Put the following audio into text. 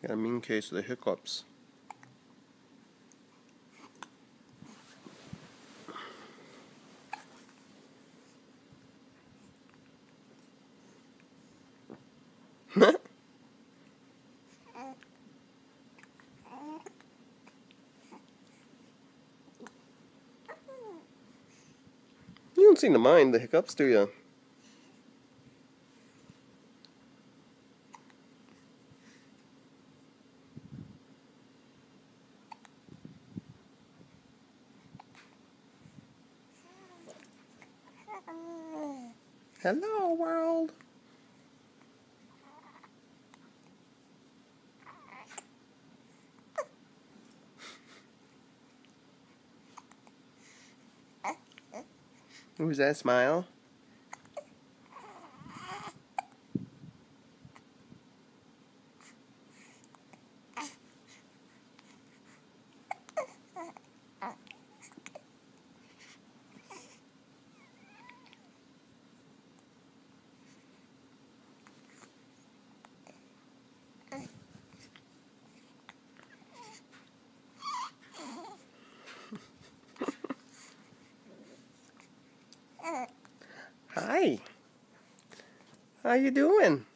Got a mean case of the hiccups. You don't seem to mind the hiccups, do you? Hello, world. Who's that smile? Hi. How you doing?